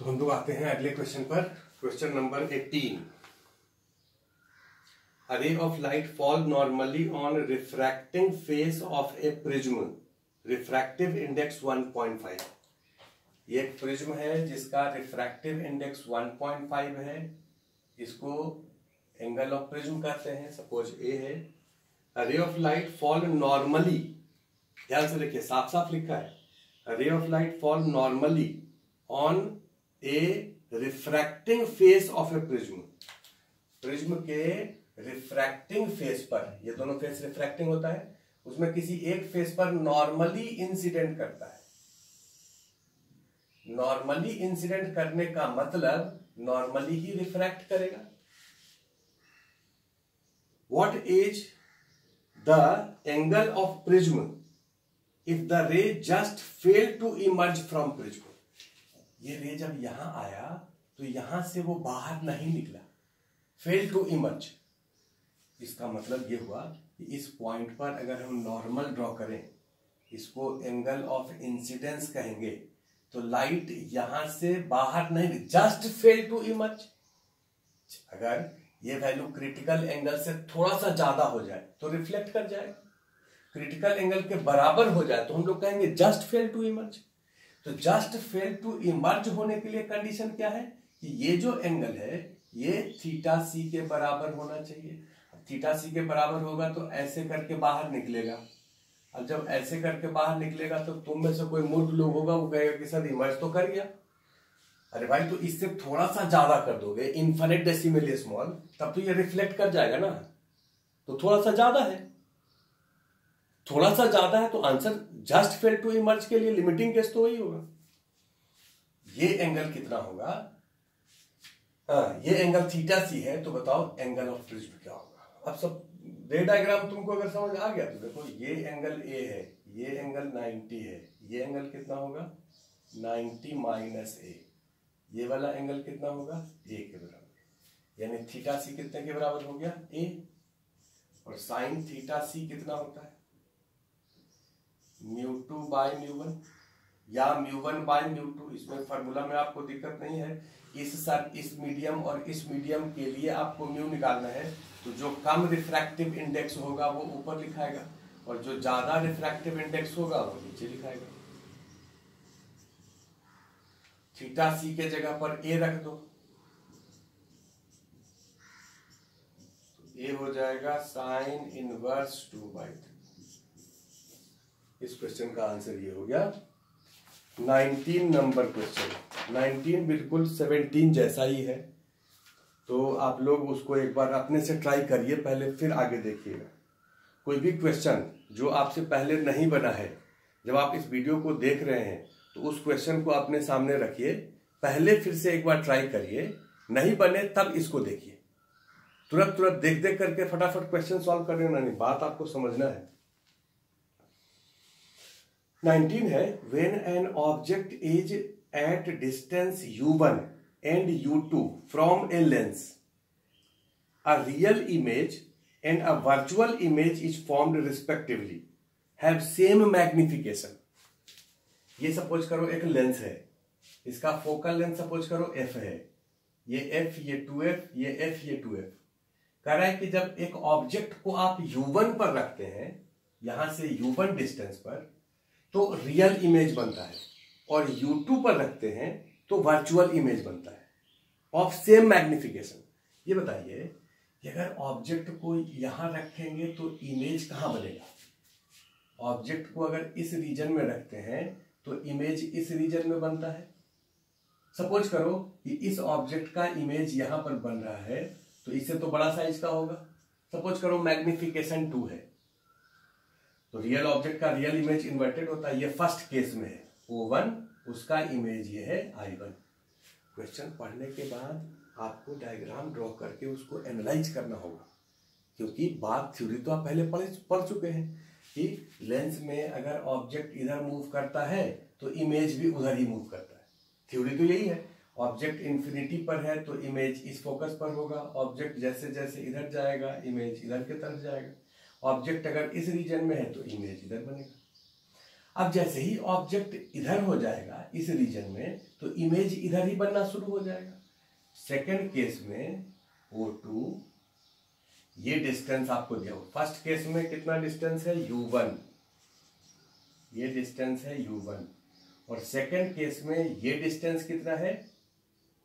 तो हम लोग आते हैं अगले क्वेश्चन पर। Question number 18। A ray of light fall normally on refracting face of a prism. Refractive index 1.5। ये एक प्रिज्म है जिसका रिफ्रैक्टिव इंडेक्स 1.5 है। इसको एंगल ऑफ प्रिज्म कहते हैं। सपोज ए है। A ray of light fall normally, ध्यान से देखिए, साफ साफ लिखा है। A ray of light fall normally on a refracting face of a prism। Prism के रिफ्रैक्टिंग फेस पर, ये दोनों फेस रिफ्रैक्टिंग होता है, उसमें किसी एक फेस पर नॉर्मली इंसिडेंट करता है। नॉर्मली इंसिडेंट करने का मतलब नॉर्मली ही रिफ्रैक्ट करेगा। What is the angle of prism if the ray just fail to emerge from prism. ये रे जब यहां आया तो यहां से वो बाहर नहीं निकला, फेल टू इमर्ज। इसका मतलब ये हुआ कि इस पॉइंट पर अगर हम नॉर्मल ड्रॉ करें, इसको एंगल ऑफ इंसिडेंस कहेंगे, तो लाइट यहां से बाहर नहीं, जस्ट फेल टू इमर्ज। अगर ये वैल्यू क्रिटिकल एंगल से थोड़ा सा ज्यादा हो जाए तो रिफ्लेक्ट कर जाएगा। क्रिटिकल एंगल के बराबर हो जाए तो हम लोग कहेंगे जस्ट फेल टू इमर्ज। तो जस्ट फेल टू इमर्ज होने के लिए कंडीशन क्या है कि ये जो एंगल है ये थीटा सी के बराबर होना चाहिए। थीटा सी के बराबर होगा तो ऐसे करके बाहर निकलेगा। अब जब ऐसे करके बाहर निकलेगा तो तुम में से कोई मूर्ख लोग होगा, वो कहेगा कि सर इमर्ज तो कर गया। अरे भाई, तो इससे थोड़ा सा ज्यादा कर दोगे, इन्फिनिट डेसिमल स्मॉल, तब तो ये रिफ्लेक्ट कर जाएगा ना। तो थोड़ा सा ज्यादा है, थोड़ा सा ज्यादा है, तो answer just fail to emerge के लिए लिमिटिंग केस तो वही होगा। ये एंगल कितना होगा? ये एंगल थीटा सी है, तो बताओ एंगल ऑफ प्रिज्म क्या होगा। अब सब रे डायग्राम तुमको अगर समझ आ गया तो देखो, ये एंगल ए है, ये एंगल 90 है, ये एंगल कितना होगा 90 माइनस ए। ये वाला एंगल कितना होगा ए के बराबर, यानी थीटा सी कितने के बराबर हो गया ए। और साइन थीटा सी कितना होता है μ2 बाय μ1 या μ1 बाय μ2। इसमें फार्मूला में आपको दिक्कत नहीं है। इस मीडियम और इस मीडियम के लिए आपको म्यू निकालना है, तो जो कम रिफ्रैक्टिव इंडेक्स होगा वो ऊपर लिखाएगा और जो ज्यादा रिफ्रैक्टिव इंडेक्स होगा वो नीचे लिखाएगा। थीटा सी के जगह पर ए रख दो, ए हो जाएगा साइन इनवर्स 2/3। इस क्वेश्चन का आंसर ये हो गया 19 नंबर क्वेश्चन। 19 बिल्कुल 17 जैसा ही है, तो आप लोग उसको एक बार अपने से ट्राई करिए पहले, फिर आगे देखिएगा। कोई भी क्वेश्चन जो आपसे पहले नहीं बना है, जब आप इस वीडियो को देख रहे हैं तो उस क्वेश्चन को अपने सामने रखिए, पहले फिर से एक बार ट्राई करिए, नहीं बने तब इसको देखिए। तुरंत देख देख करके फटाफट क्वेश्चन सॉल्व करने ना, नहीं, बात आपको समझना है। 19 है, when an object is at distance u1 and u2 from a lens, a real image and a virtual image is formed respectively, have same magnification। ये सपोज करो एक लेंस है, इसका फोकल लेंथ सपोज करो f है, ये f, ये 2f, ये f, ये 2f। कह रहा है कि जब एक ऑब्जेक्ट को आप u1 पर रखते हैं, यहां से u1 डिस्टेंस पर, तो रियल इमेज बनता है, और U2 पर रखते हैं तो वर्चुअल इमेज बनता है ऑफ सेम मैग्निफिकेशन। ये बताइए कि अगर ऑब्जेक्ट को यहां रखेंगे तो इमेज कहां बनेगा? ऑब्जेक्ट को अगर इस रीजन में रखते हैं तो इमेज इस रीजन में बनता है। सपोज करो कि इस ऑब्जेक्ट का इमेज यहां पर बन रहा है, तो इससे तो बड़ा साइज का होगा। सपोज करो मैग्निफिकेशन 2 है, तो रियल ऑब्जेक्ट का रियल इमेज इन्वर्टेड होता है। ये फर्स्ट केस में है O1, उसका इमेज ये है I1। क्वेश्चन पढ़ने के बाद आपको डायग्राम ड्रॉ करके उसको एनालाइज करना होगा, क्योंकि बात थ्योरी तो आप पहले पढ़ चुके हैं कि लेंस में अगर ऑब्जेक्ट इधर मूव करता है तो इमेज भी उधर ही मूव करता है। थ्योरी तो यही है। ऑब्जेक्ट इंफिनिटी पर है तो इमेज इस फोकस पर होगा, ऑब्जेक्ट जैसे जैसे इधर जाएगा इमेज इधर की तरफ जाएगा। ऑब्जेक्ट अगर इस रीजन में है तो इमेज इधर बनेगा। अब जैसे ही ऑब्जेक्ट इधर हो जाएगा इस रीजन में, तो इमेज इधर ही बनना शुरू हो जाएगा। सेकंड केस में O2, ये डिस्टेंस आपको दिया हो। फर्स्ट केस में कितना डिस्टेंस है U1, ये डिस्टेंस है U1, और सेकंड केस में ये डिस्टेंस कितना है,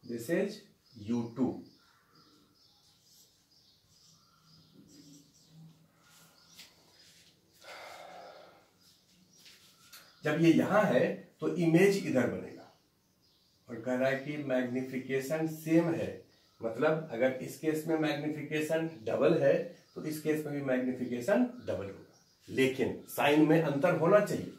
दिस इज U2। जब ये यहां है तो इमेज इधर बनेगा, और कह रहा है कि मैग्निफिकेशन सेम है, मतलब अगर इस केस में मैग्निफिकेशन डबल है तो इस केस में भी मैग्निफिकेशन डबल होगा, लेकिन साइन में अंतर होना चाहिए।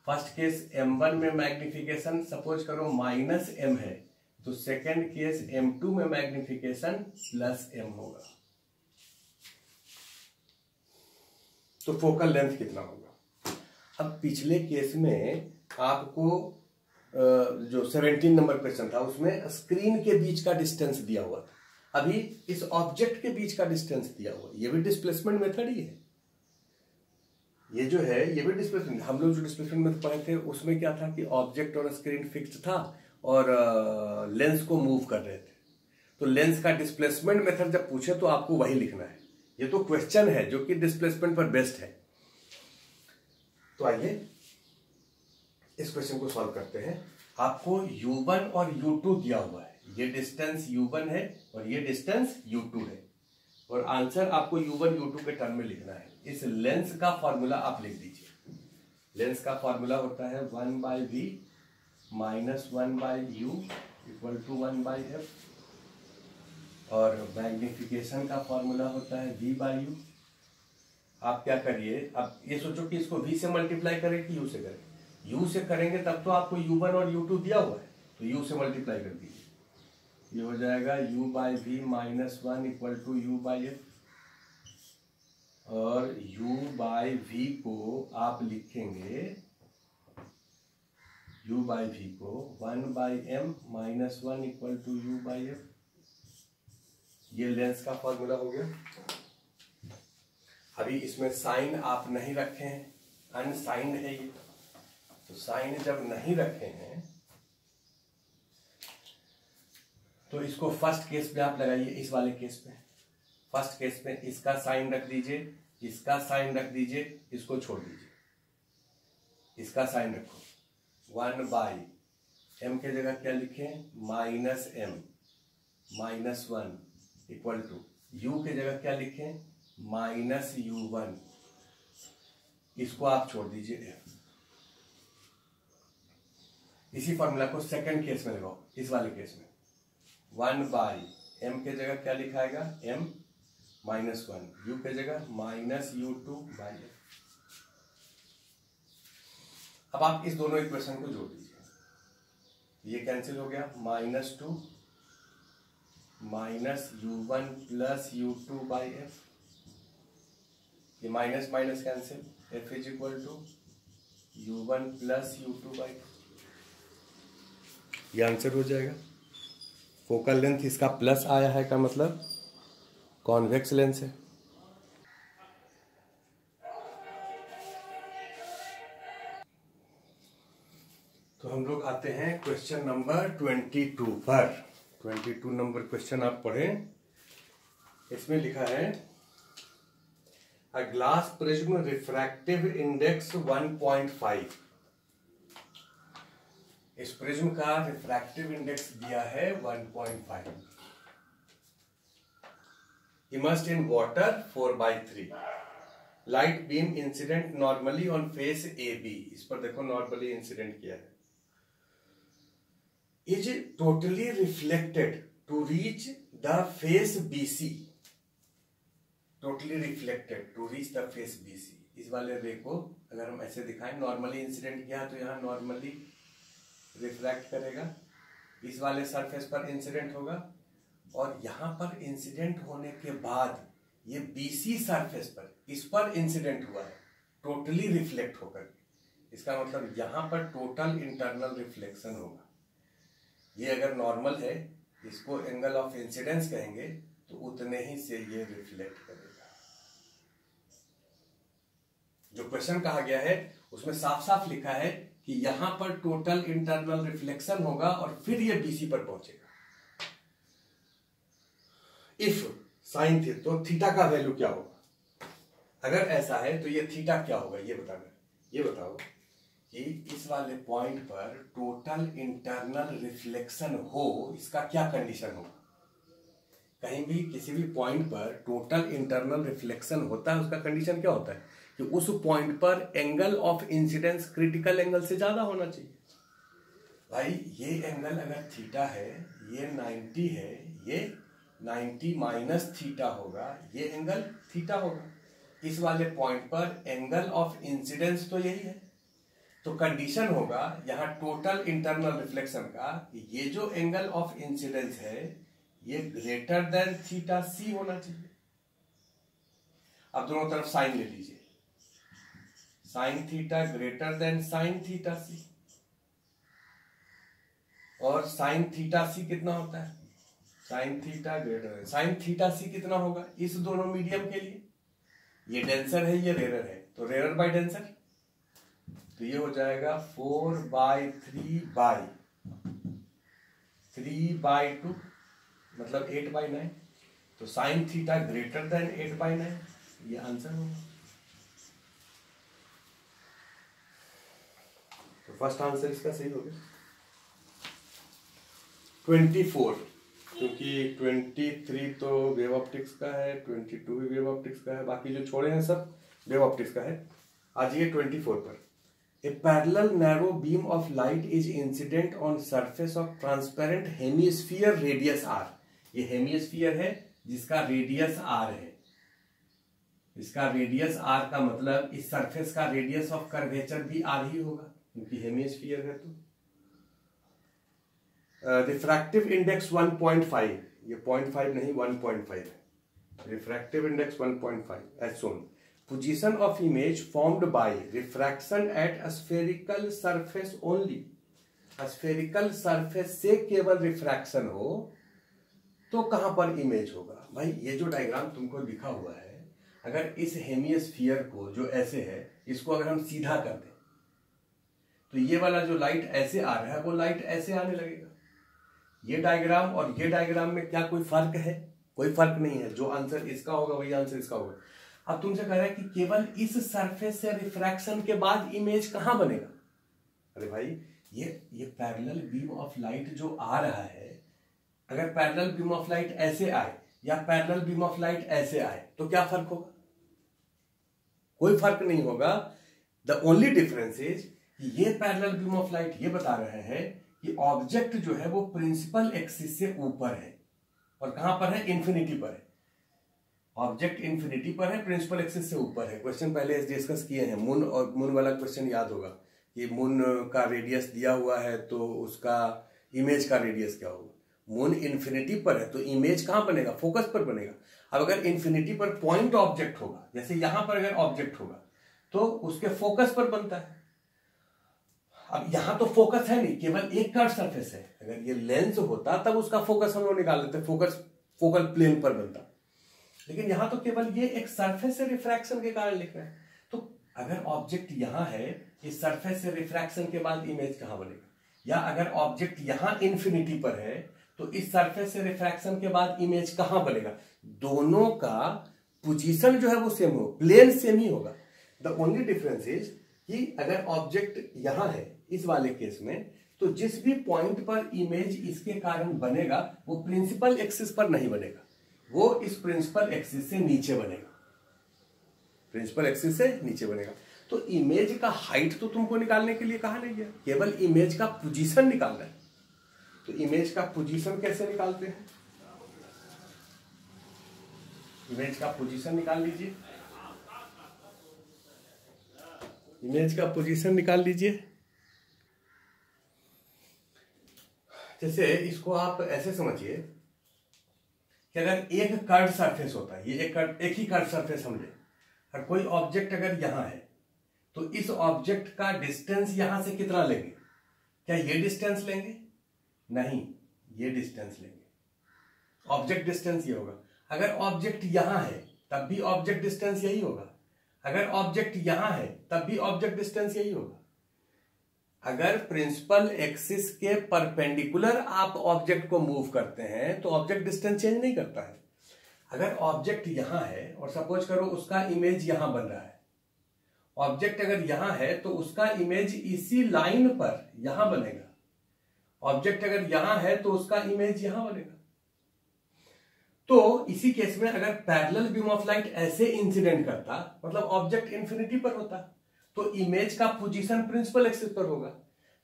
फर्स्ट केस M1 में मैग्निफिकेशन सपोज करो -m है, तो सेकंड केस M2 में मैग्निफिकेशन +m होगा। तो फोकल लेंथ कितना होगा। अब पिछले केस में आपको जो 17 नंबर क्वेश्चन था उसमें स्क्रीन के बीच का डिस्टेंस दिया हुआ था, अभी इस ऑब्जेक्ट के बीच का डिस्टेंस दिया हुआ, ये भी डिस्प्लेसमेंट मेथड ही है। ये जो है ये भी डिस्प्लेसमेंट, हम लोग जो डिस्प्लेसमेंट मेथड पढ़े थे उसमें क्या था कि ऑब्जेक्ट और स्क्रीन फिक्स्ड था और लेंस को मूव कर रहे थे, तो लेंस का डिस्प्लेसमेंट मेथड जब पूछे तो आपको वही लिखना है। ये तो क्वेश्चन है जो कि डिस्प्लेसमेंट पर बेस्ड है। तो आइए इस क्वेश्चन को सॉल्व करते हैं। आपको U1 और U2 दिया हुआ है, ये डिस्टेंस U1 है और ये डिस्टेंस U2 है, और आंसर आपको U1 U2 के टर्म में लिखना है। इस लेंस का फॉर्मूला आप लिख दीजिए। लेंस का फॉर्मूला होता है 1/v - 1/u = 1/f, और मैग्निफिकेशन का फॉर्मूला होता है v/u। आप क्या करिए, अब ये सोचो कि इसको v से मल्टीप्लाई करें कि u से करें। u से करेंगे तब तो आपको U1 और U2 दिया हुआ है, तो u से मल्टीप्लाई कर दीजिए। ये हो जाएगा u/v - 1 = u/f, और u/v को आप लिखेंगे, u/v को 1/m - 1 = u/f। ये लेंस का फॉर्मूला हो गया। अभी इसमें साइन आप नहीं रखे हैं, अनसाइंड है ये, तो साइन जब नहीं रखे हैं तो इसको फर्स्ट केस में आप लगाइए। इस वाले केस में, फर्स्ट केस में इसका साइन रख दीजिए, इसका साइन रख दीजिए, इसको छोड़ दीजिए, इसका साइन रखो। 1/m के जगह क्या लिखें, -m - 1 = u के जगह क्या लिखें, -u1, इसको आप छोड़ दीजिए f। इसी फॉर्मूला को सेकंड केस में लगाओ, इस वाले केस में 1/m के जगह क्या लिखाएगा, m - 1, u के जगह -u2/f। अब आप इस दोनों इक्वेशन को जोड़ दीजिए, ये कैंसिल हो गया, -2 -u1 + u2/f, ये minus minus cancel, f = u1 + u2/f। ये आंसर हो जाएगा। फोकल लेंथ इसका प्लस आया है का मतलब कॉन्वेक्स लेंस है। तो हम लोग आते हैं क्वेश्चन नंबर 22 पर। 22 नंबर क्वेश्चन आप पढ़ें। इसमें लिखा है a glass prism refractive index 1.5। इस प्रिज्म का रिफ्रैक्टिव इंडेक्स दिया है 1.5। Immersed in water 4/3। Light beam incident normally on face AB। इस पर देखो नॉर्मली इंसिडेंट किया है। Is totally reflected to reach the face BC। Totally reflected to reach the face BC। इस वाले रे को अगर हम ऐसे दिखाएं, नॉर्मली इंसिडेंट किया तो यहां नॉर्मली रिफ्रैक्ट करेगा, इस वाले सरफेस पर इंसिडेंट होगा, और यहां पर इंसिडेंट होने के बाद ये BC सरफेस पर, इस पर इंसिडेंट हुआ है टोटली रिफ्लेक्ट होकर। इसका मतलब यहां पर टोटल इंटरनल रिफ्लेक्शन होगा। ये अगर नॉर्मल है, इसको एंगल ऑफ इंसिडेंस कहेंगे, तो उतने ही से ये रिफ्लेक्ट करेगा। जो क्वेश्चन कहा गया है उसमें साफ साफ लिखा है कि यहां पर टोटल इंटरनल रिफ्लेक्शन होगा और फिर ये बीसी पर पहुंचेगा। इफ साइन थीटा, तो थीटा का वैल्यू क्या होगा? अगर ऐसा है तो ये थीटा क्या होगा ये बताना। ये बताओ कि इस वाले पॉइंट पर टोटल इंटरनल रिफ्लेक्शन हो, इसका क्या कंडीशन होगा? कहीं भी किसी भी पॉइंट पर टोटल इंटरनल रिफ्लेक्शन होता है, उसका कंडीशन क्या होता है कि उस पॉइंट पर angle of incidence critical angle से ज्यादा होना चाहिए। भाई ये एंगल अगर थीटा है, ये 90 है, ये 90 माइनस थीटा होगा, ये एंगल थीटा होगा। इस वाले पॉइंट पर एंगल ऑफ इंसिडेंस तो यही है, तो कंडीशन होगा यहां टोटल इंटरनल रिफ्लेक्शन का, ये जो एंगल ऑफ इंसिडेंस है ये ग्रेटर देन थीटा सी होना चाहिए। अब दोनों तरफ साइन ले लीजिए, sine theta greater than sine theta C, और साइन थीटा सी कितना होता है? Sine theta greater than sine theta C कितना होगा इस दोनों मीडियम के लिए? ये डेंसर है, ये रेयर है, तो रेयर बाय डेंसर, तो ये हो जाएगा 4/3/2 मतलब 8/9, तो साइन थीटा ग्रेटर देन 8/9, ये आंसर होगा। तो फर्स्ट आंसर इसका सही हो गया। 24, क्योंकि 23 तो वेव ऑप्टिक्स का है, 22 भी वेव ऑप्टिक्स का है, बाकी जो छोड़े हैं सब वेव ऑप्टिक्स का है। आज ये 24 पर, a parallel narrow beam of light is incident on surface of transparent hemisphere radius R. ये हेमिस्फीयर है जिसका रेडियस आर है, इसका रेडियस आर का मतलब इस सरफेस का रेडियस ऑफ कर्वेचर भी आर ही होगा क्योंकि हेमिस्फीयर है। तो रिफ्रैक्टिव इंडेक्स 1.5, ये 0.5 नहीं 1.5 है। Refractive index 1.5 as shown. Position of image formed by refraction at spherical surface only. Spherical surface से केवल रिफ्रैक्शन हो तो कहां पर इमेज होगा? भाई ये जो डायग्राम तुमको लिखा हुआ है, अगर इस हेमिस्फीयर को जो ऐसे है इसको अगर हम सीधा कर दें तो ये वाला जो लाइट ऐसे आ रहा है वो लाइट ऐसे आने लगेगा। ये डायग्राम और ये डायग्राम में क्या कोई फर्क है? कोई फर्क नहीं है। जो आंसर इसका होगा वही आंसर इसका होगा। अब तुमसे कह रहा है कि केवल इस सरफेस से रिफ्रैक्शन के बाद इमेज कहां बनेगा? अरे भाई ये पैरेलल बीम ऑफ लाइट जो आ रहा है, अगर पैरेलल बीम ऑफ लाइट ऐसे आए या पैरेलल बीम ऑफ लाइट ऐसे आए तो क्या फर्क होगा? कोई फर्क नहीं होगा। द ओनली डिफरेंस इज ये पैरेलल बीम ऑफ लाइट ये बता रहे हैं कि ऑब्जेक्ट जो है वो प्रिंसिपल एक्सिस से ऊपर है और कहां पर है? इंफिनिटी पर है। ऑब्जेक्ट इंफिनिटी पर है, प्रिंसिपल एक्सिस से ऊपर है। क्वेश्चन पहले डिस्कस किए हैं, मून और मून वाला क्वेश्चन याद होगा कि मून का रेडियस दिया हुआ है तो उसका इमेज का रेडियस क्या होगा? मून इंफिनिटी पर है तो इमेज कहां बनेगा? फोकस पर बनेगा। अब अगर इंफिनिटी पर पॉइंट ऑब्जेक्ट होगा, जैसे यहां पर अगर ऑब्जेक्ट होगा तो उसके फोकस पर बनता है। अब यहां तो फोकस है नहीं, केवल एक कर्व सरफेस है। अगर ये लेंस होता तब उसका फोकस हम लोग निकाल लेते, फोकस फोकल प्लेन पर बनता, लेकिन यहां तो केवल ये एक सरफेस से रिफ्रैक्शन के कारण लिख रहे हैं। तो अगर ऑब्जेक्ट यहां है, इस सरफेस से रिफ्रैक्शन के बाद इमेज कहां बनेगा? या अगर ऑब्जेक्ट यहां इंफिनिटी पर है तो इस सरफेस से रिफ्रैक्शन के बाद इमेज कहां बनेगा? दोनों का पोजीशन जो है वो सेम हो, प्लेन सेम ही होगा। द ओनली डिफरेंस इज कि अगर ऑब्जेक्ट यहां है इस वाले केस में, तो जिस भी पॉइंट पर इमेज इसके कारण बनेगा वो प्रिंसिपल एक्सिस पर नहीं बनेगा, वो इस प्रिंसिपल एक्सिस से नीचे बनेगा, प्रिंसिपल एक्सिस से नीचे बनेगा। तो इमेज का हाइट तो तुमको निकालने के लिए कहा नहीं गया, केवल इमेज का पोजीशन निकालना है। तो इमेज का पोजीशन कैसे निकालते हैं? इमेज का पोजीशन निकाल लीजिए, इमेज का पोजीशन निकाल लीजिए। जैसे इसको आप ऐसे समझिए कि अगर एक कर्व सरफेस होता है, ये एक ही कर्व सरफेस हम ले, और कोई ऑब्जेक्ट अगर यहां है तो इस ऑब्जेक्ट का डिस्टेंस यहां से कितना लेंगे? क्या ये डिस्टेंस लेंगे? नहीं, ये डिस्टेंस लेंगे। ऑब्जेक्ट डिस्टेंस ये होगा। अगर ऑब्जेक्ट यहां है तब भी ऑब्जेक्ट डिस्टेंस यही होगा। अगर ऑब्जेक्ट यहां है तब भी ऑब्जेक्ट डिस्टेंस यही होगा। अगर प्रिंसिपल एक्सिस के परपेंडिकुलर आप ऑब्जेक्ट को मूव करते हैं तो ऑब्जेक्ट डिस्टेंस चेंज नहीं करता है। अगर ऑब्जेक्ट यहां है और सपोज करो उसका इमेज यहां बन रहा है, ऑब्जेक्ट अगर यहां है तो उसका इमेज इसी लाइन पर यहां बनेगा। ऑब्जेक्ट अगर यहां है तो उसका इमेज यहां बनेगा। तो इसी केस में अगर पैरेलल बीम ऑफ लाइट ऐसे इंसिडेंट करता, मतलब ऑब्जेक्ट इंफिनिटी पर होता, तो इमेज का पोजीशन प्रिंसिपल एक्सिस पर होगा।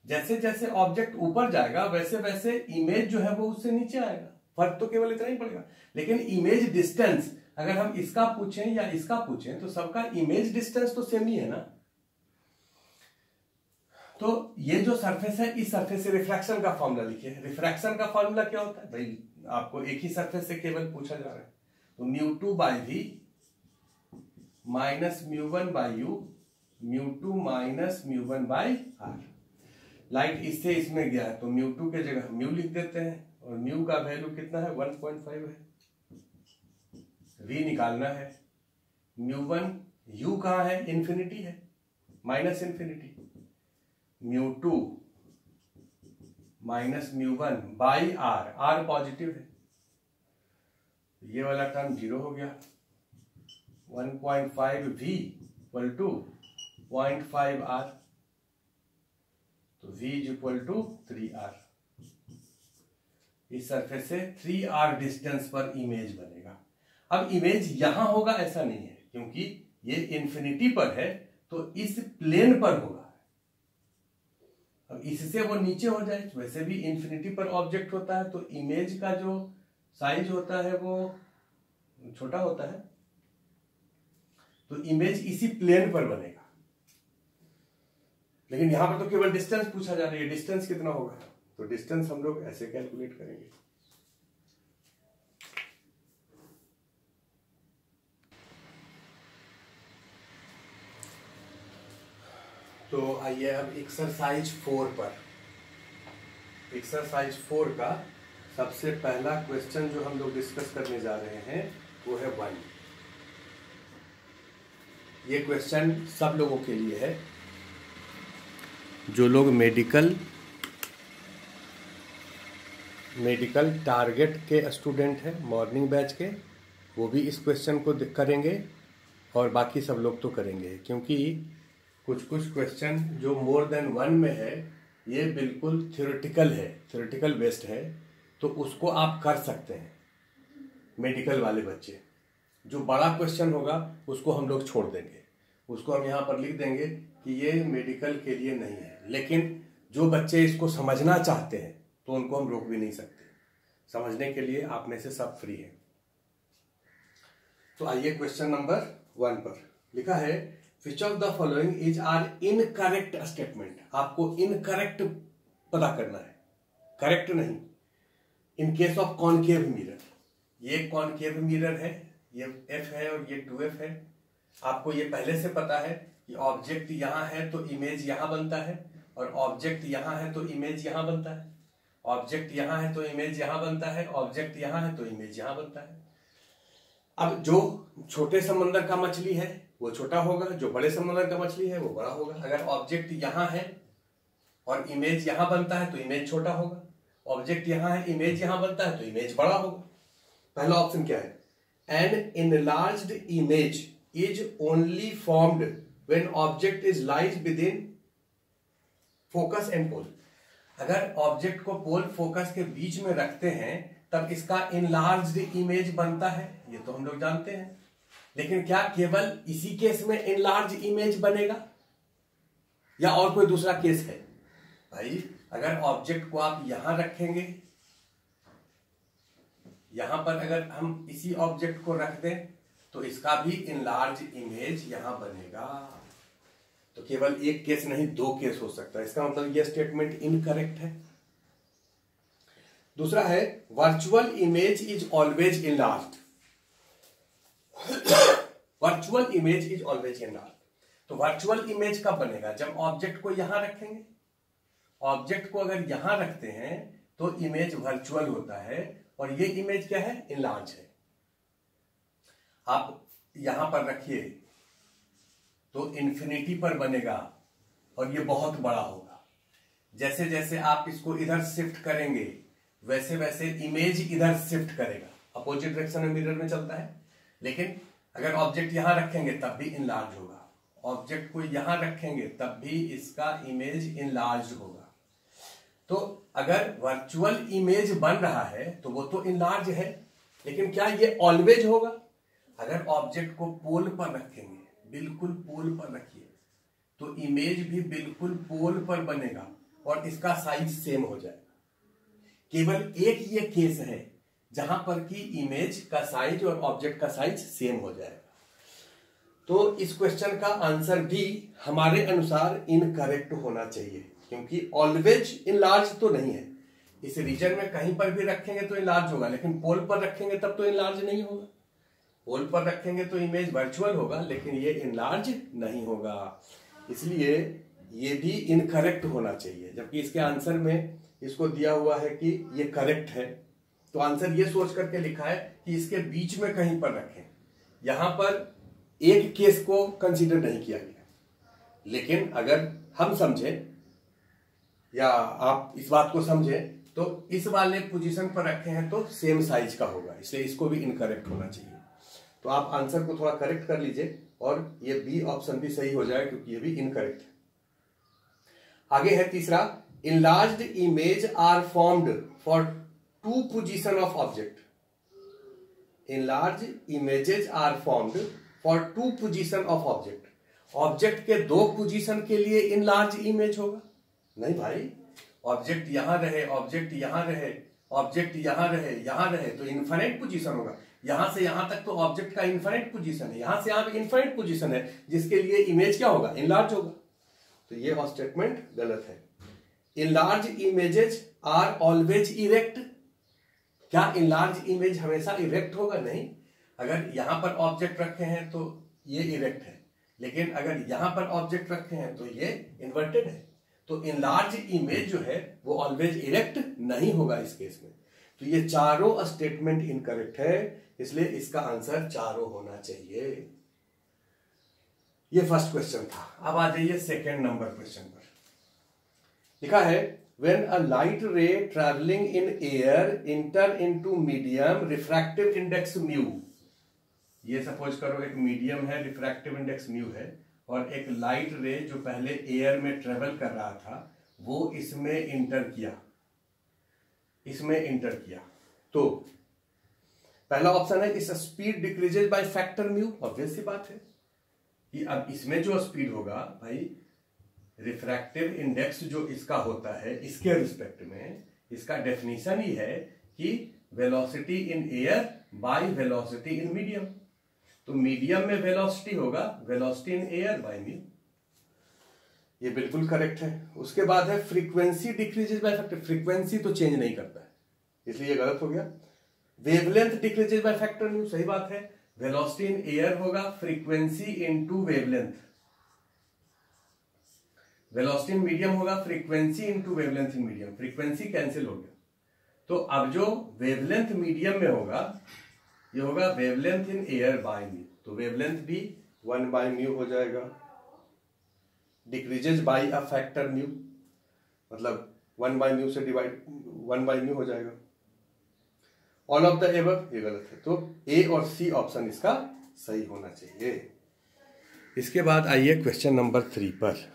जैसे जैसे ऑब्जेक्ट ऊपर जाएगा वैसे वैसे इमेज जो है वो उससे नीचे आएगा। फर्क तो केवल इतना ही पड़ेगा। लेकिन इमेज डिस्टेंस अगर हम इसका पूछें या इसका पूछें तो सबका इमेज डिस्टेंस तो सेम ही है ना। तो ये जो सरफेस है, इस सरफेस से रिफ्रैक्शन का फॉर्मूला लिखिए। रिफ्रैक्शन का फॉर्मूला क्या होता है भाई, आपको एक ही सरफेस से केवल पूछा जा रहा है। तो μ2 by V minus μ1 by U, μ2 minus μ1 by R. Light इससे इसमें गया है तो μ2 के जगह म्यू लिख देते हैं और म्यू का वैल्यू कितना है 1.5 है। v निकालना है। μ1 u कहां है, इंफिनिटी है, minus infinity. μ2 minus μ1 by R, R positive है, ये वाला टर्म 0 हो गया। 1.5 v इक्वल टू 0.5 आर, तो v is equal to 3r। इस सरफेस से 3r डिस्टेंस पर इमेज बनेगा। अब इमेज यहां होगा ऐसा नहीं है, क्योंकि ये इंफिनिटी पर है तो इस प्लेन पर होगा। अब इससे वो नीचे हो जाए, वैसे भी इंफिनिटी पर ऑब्जेक्ट होता है तो इमेज का जो साइज होता है वो छोटा होता है, तो इमेज इसी प्लेन पर बनेगा। लेकिन यहां पर तो केवल डिस्टेंस पूछा जा रहा है, डिस्टेंस कितना होगा, तो डिस्टेंस हम लोग ऐसे कैलकुलेट करेंगे। तो आइए अब एक्सरसाइज 4 पर। एक्सरसाइज 4 का सबसे पहला क्वेश्चन जो हम लोग डिस्कस करने जा रहे हैं वो है 1। ये क्वेश्चन सब लोगों के लिए है, जो लोग मेडिकल टारगेट के स्टूडेंट हैं, मॉर्निंग बैच के, वो भी इस क्वेश्चन को करेंगे और बाकी सब लोग तो करेंगे, क्योंकि कुछ क्वेश्चन जो मोर देन 1 में है ये बिल्कुल थ्योरेटिकल है, थ्योरेटिकल बेस्ड है, तो उसको आप कर सकते हैं मेडिकल वाले बच्चे। जो बड़ा क्वेश्चन होगा उसको हम लोग छोड़ देंगे, उसको हम यहाँ पर लिख देंगे कि ये मेडिकल के लिए नहीं है। लेकिन जो बच्चे इसको समझना चाहते हैं तो उनको हम रोक भी नहीं सकते, समझने के लिए आप में से सब फ्री है। तो आइए क्वेश्चन नंबर 1 पर लिखा है, which of the following is or incorrect statement. आपको इनकरेक्ट पता करना है, करेक्ट नहीं। In case of concave mirror, ये कॉनकेव मिरर है, ये f है और ये 2f है। आपको ये पहले से पता है कि ऑब्जेक्ट यहां है तो इमेज यहां बनता है, और ऑब्जेक्ट यहां है तो इमेज यहां बनता है। ऑब्जेक्ट यहां है तो इमेज यहां बनता है, ऑब्जेक्ट यहां है तो इमेज यहां बनता है। अब जो छोटे समंदर का मछली है वो छोटा होगा, जो बड़े समंदर का मछली है वो बड़ा होगा। अगर ऑब्जेक्ट यहां है और इमेज यहां बनता है तो इमेज छोटा होगा, ऑब्जेक्ट यहां है इमेज यहां बनता है तो इमेज बड़ा होगा। पहला ऑप्शन क्या है, an enlarged image is only formed when object is lies within focus and pole. अगर ऑब्जेक्ट को पोल फोकस के बीच में रखते हैं तब इसका इनलार्ज्ड इमेज बनता है, ये तो हम लोग जानते हैं। लेकिन क्या केवल इसी केस में इनलार्ज इमेज बनेगा या और कोई दूसरा केस है? भाई अगर ऑब्जेक्ट को आप यहां रखेंगे, यहां पर अगर हम इसी ऑब्जेक्ट को रख दें तो इसका भी इनलार्ज इमेज यहां बनेगा। तो केवल एक केस नहीं, 2 केस हो सकता है। इसका मतलब यह स्टेटमेंट इनकरेक्ट है। दूसरा है, virtual image is always enlarged. Virtual image is always enlarged. तो वर्चुअल इमेज कब बनेगा, जब ऑब्जेक्ट को यहां रखेंगे। ऑब्जेक्ट को अगर यहां रखते हैं तो इमेज वर्चुअल होता है, और ये इमेज क्या है, इनलार्ज है। आप यहां पर रखिए तो इन्फिनिटी पर बनेगा और ये बहुत बड़ा होगा। जैसे जैसे आप इसको इधर शिफ्ट करेंगे वैसे वैसे इमेज इधर शिफ्ट करेगा। अपोजिट डायरेक्शन में मिरर में चलता है, लेकिन अगर ऑब्जेक्ट यहां रखेंगे तब भी इनलार्ज होगा, ऑब्जेक्ट को यहां रखेंगे तब भी इसका इमेज इनलार्ज होगा। तो अगर वर्चुअल इमेज बन रहा है तो वो तो इनलार्ज है, लेकिन क्या ये ऑलवेज होगा? अगर ऑब्जेक्ट को पोल पर रखेंगे, बिल्कुल पोल पर रखिए, तो इमेज भी बिल्कुल पोल पर बनेगा और इसका साइज सेम हो जाएगा। केवल एक ये केस है जहां पर कि इमेज का साइज और ऑब्जेक्ट का साइज सेम हो जाएगा। तो इस क्वेश्चन का आंसर भी हमारे अनुसार इनकरेक्ट होना चाहिए, क्योंकि ऑलवेज इनलार्ज तो नहीं है। इस रीजन में कहीं पर भी रखेंगे तो इनलार्ज होगा, लेकिन पोल पर रखेंगे तब तो इनलार्ज नहीं होगा। पोल पर रखेंगे तो इमेज वर्चुअल होगा, लेकिन ये इनलार्ज नहीं होगा, इसलिए ये भी इनकरेक्ट होना चाहिए। जबकि इसके आंसर में इसको दिया हुआ है कि ये करेक्ट है, तो आंसर ये सोच करके लिखा है कि इसके बीच में कहीं पर रखें। यहां पर एक केस को कंसीडर नहीं किया गया, लेकिन अगर हम समझें या आप इस बात को समझें तो इस वाले पोजीशन पर रखे हैं तो सेम साइज का होगा, इसलिए इसको भी इनकरेक्ट होना चाहिए। तो आप आंसर को थोड़ा करेक्ट कर लीजिए और ये बी ऑप्शन भी सही हो जाए, क्योंकि ये भी इनकरेक्ट है। आगे है तीसरा, enlarged image are formed for two position of object. Enlarged images are formed for two position of object. Object के दो पोजीशन के लिए इनलार्ज इमेज होगा? नहीं भाई, ऑब्जेक्ट यहां रहे, ऑब्जेक्ट यहां रहे, ऑब्जेक्ट यहां रहे, यहां रहे, तो इनफाइनाइट पोजीशन होगा। यहां से यहां तक तो ऑब्जेक्ट का इनफाइनाइट पोजीशन है, यहां से यहां पे इनफाइनाइट पोजीशन है, जिसके लिए इमेज क्या होगा? इनलार्ज होगा। तो ये स्टेटमेंट गलत है। Enlarge images are always erect. क्या इनलार्ज इमेज हमेशा इरेक्ट होगा? नहीं। अगर यहां पर ऑब्जेक्ट रखे हैं तो ये इरेक्ट है, लेकिन अगर यहां पर ऑब्जेक्ट रखे हैं तो ये इन्वर्टेड है। तो इनलार्ज इमेज जो है वो ऑलवेज इरेक्ट नहीं होगा इस केस में। तो ये चारों स्टेटमेंट इनकरेक्ट है, इसलिए इसका आंसर चारों होना चाहिए। ये फर्स्ट क्वेश्चन था। अब आ जाइए सेकेंड नंबर क्वेश्चन पर। लिखा है, when a light ray traveling in air enter into medium refractive index mu। ये सपोज करो एक मीडियम है, रिफ्रैक्टिव इंडेक्स म्यू है, और एक लाइट रे जो पहले एयर में ट्रेवल कर रहा था वो इसमें इंटर किया, तो पहला ऑप्शन है, इस speed decreases by factor mu. Obvious सी बात है कि अब इसमें जो स्पीड होगा भाई, रिफ्रैक्टिव इंडेक्स जो इसका होता है इसके रिस्पेक्ट में, इसका डेफिनेशन ही है कि velocity in air by velocity in medium. तो मीडियम में वेलोसिटी होगा velocity in air by mu. ये बिल्कुल करेक्ट है। उसके बाद है frequency decreases by factor. Frequency तो चेंज नहीं करता है, इसलिए ये गलत हो गया। Wavelength decreases by factor mu, सही बात है। वेलोसिटी इन एयर होगा frequency into wavelength. Velocity in medium होगा frequency into wavelength in medium. Frequency cancel हो गया, तो अब जो वेवलेंथ मीडियम में होगा ये होगा wavelength in air by mu. तो वेवलेंथ भी 1 बाय म्यू हो जाएगा। Decreases bye a factor mu, मतलब 1 बाय म्यू से डिवाइड 1 बाय म्यू हो जाएगा। ऑल ऑफ द एबव, ये गलत है। तो ए और सी ऑप्शन इसका सही होना चाहिए। इसके बाद आइए क्वेश्चन नंबर 3 पर।